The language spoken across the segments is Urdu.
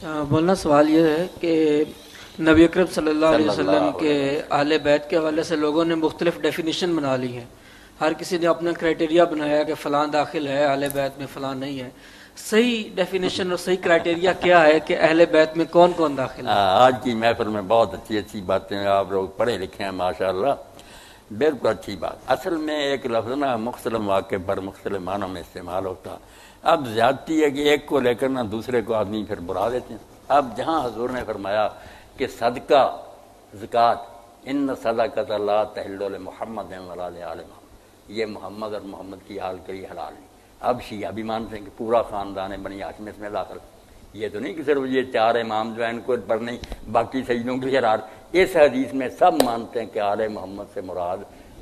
مولانا سوال یہ ہے کہ نبی اکرم صلی اللہ علیہ وسلم کے اہل بیت کے حوالے سے لوگوں نے مختلف ڈیفینیشن بنا لی ہیں. ہر کسی نے اپنا کرائٹیریا بنایا کہ فلاں داخل ہے اہل بیت میں، فلاں نہیں ہے. صحیح ڈیفینیشن اور صحیح کرائٹیریا کیا ہے کہ اہل بیت میں کون کون داخل ہے؟ آج کی محفل میں بہت اچھی اچھی باتیں، آپ لوگ پڑھے لکھے ہیں ماشاءاللہ، بالکل اچھی بات. اصل میں ایک لفظ نا مختلف واقع پر مختلف معنوں میں استعمال ہوتا. اب زیادتی ہے کہ ایک کو لے کر نہ دوسرے کو آدمی پھر برا دیتے ہیں. اب جہاں حضور نے فرمایا کہ صدقہ زکوٰۃ ان صدقۃ لا تحل لمحمد ولا لآل محمد، یہ محمد اور محمد کی آل کے لیے حلال نہیں. اب شیعہ بھی مانتے ہیں کہ پورا خاندان بنی ہاشم اس میں داخل. یہ تو نہیں کہ صرف یہ چار امام جو ہیں ان کو پر نہیں، باقی سیدوں کے لیے حلال. اس حدیث میں سب مانتے ہیں کہ آل محمد سے مراد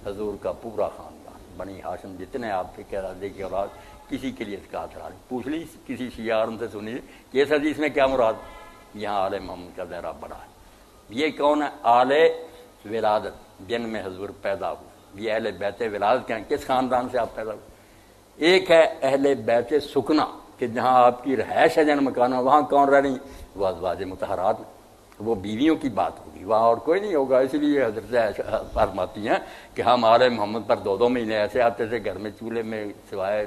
حضور کا پورا خاندان بنی ہاشم، جتنے آپ کے کہتے کی اولاد، کسی کے لیے زکوٰۃ حلال. پوچھ لی کسی شیعہ اور ان سے سنیے کہ اس حدیث میں کیا مراد. یہاں آل محمد کا دائرہ بڑا ہے. یہ کون ہے؟ آل ولادت، جن میں حضور پیدا ہوئے. یہ اہل بیت ولادت کیا ہیں؟ کس خاندان سے آپ پیدا ہوئے. ایک ہے اہل بیت سکنا کہ جہاں آپ کی رہائش ہے، جن مکان وہاں کون رہ رہی، وہ ازواج مطہرات، وہ بیویوں کی بات ہوگی، وہاں اور کوئی نہیں ہوگا. اس لیے حضرت فرماتی ہیں کہ ہم آل محمد پر 2 مہینے ایسے آتے تھے گھر میں، چولہے میں سوائے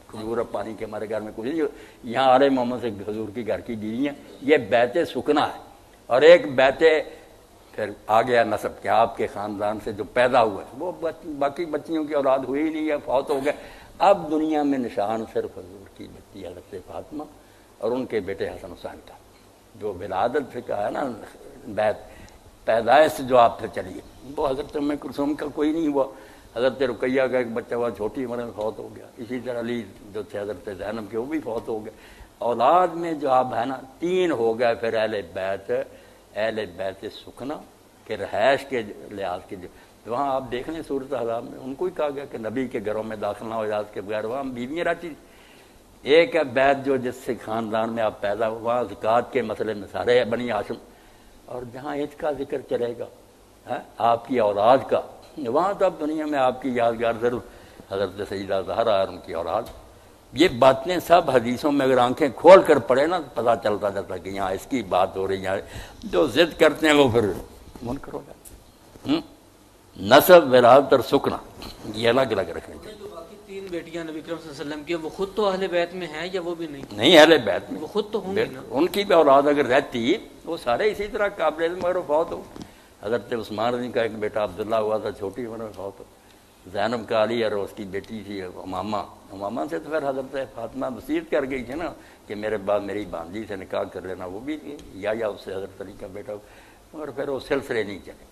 کھجور اور پانی کے ہمارے گھر میں کچھ نہیں. یہاں آل محمد سے حضور کی گھر کی بیوی ہیں. یہ بیت سکنا ہے. اور ایک بیت پھر آ گیا نسب کہ آپ کے خاندان سے جو پیدا ہوا ہے وہ باقی بچیوں کی اولاد ہوئی ہی نہیں ہے، فوت ہو گئے. اب دنیا میں نشان صرف حضور کی بچی حضرت فاطمہ اور ان کے بیٹے حسن حسین کا، جو ولادت سے کہا ہے نا بیت پیدائش سے جو آپ سے چلیے، وہ حضرت ام کلثوم کا کوئی نہیں ہوا. حضرت رقیہ کا ایک بچہ ہوا، چھوٹی عمر میں فوت ہو گیا. اسی طرح علی جو تھے حضرت زینب کے، وہ بھی فوت ہو گئے. اولاد میں جو آپ ہے نا 3 ہو گئے. پھر اہل بیت سکنا کہ رہائش کے لحاظ کے جو وہاں آپ دیکھ لیں صورت حضاب میں ان کو ہی کہا گیا کہ نبی کے گھروں میں داخل نہ ہو اجازت کے بغیر، وہاں بیویاں رہتی. ایک ہے بیت جو جس سے خاندان میں آپ پیدا ہو، وہاں زکوٰۃ کے مسئلے میں سارے بنی ہاشم. اور جہاں عید کا ذکر چلے گا آپ کی اولاد کا، وہاں تو اب دنیا میں آپ کی یادگار ضرور حضرت سیدہ زہرا اور ان کی اولاد. یہ باتیں سب حدیثوں میں اگر آنکھیں کھول کر پڑھے نا پتہ چلتا جاتا کہ یہاں اس کی بات ہو رہی ہے. جو ضد کرتے ہیں وہ پھر منکر ہو جاتے ہیں. نسب ولادت اور سکنا یہ الگ الگ رکھنے چاہیے. جو باقی 3 بیٹیاں نبی اکرم صلی اللہ علیہ وسلم کی، وہ خود تو اہل بیت میں ہیں یا وہ بھی نہیں اہل بیت میں، وہ خود تو ہوں گے نا. ان کی بھی اولاد اگر رہتی وہ سارے اسی طرح قابل مگر فوت ہو. حضرت عثمان رضی کا ایک بیٹا عبداللہ ہوا تھا، چھوٹی عمر میں فوت ہو. زینب کا علی اور اس کی بیٹی تھی امامہ سے تو پھر حضرت فاطمہ وصیت کر گئی تھی نا کہ میرے بعد میری بانجی سے نکاح کر لینا، وہ بھی یا اس سے حضرت علی کا بیٹا ہو. مگر پھر وہ سلسلے نہیں چلے.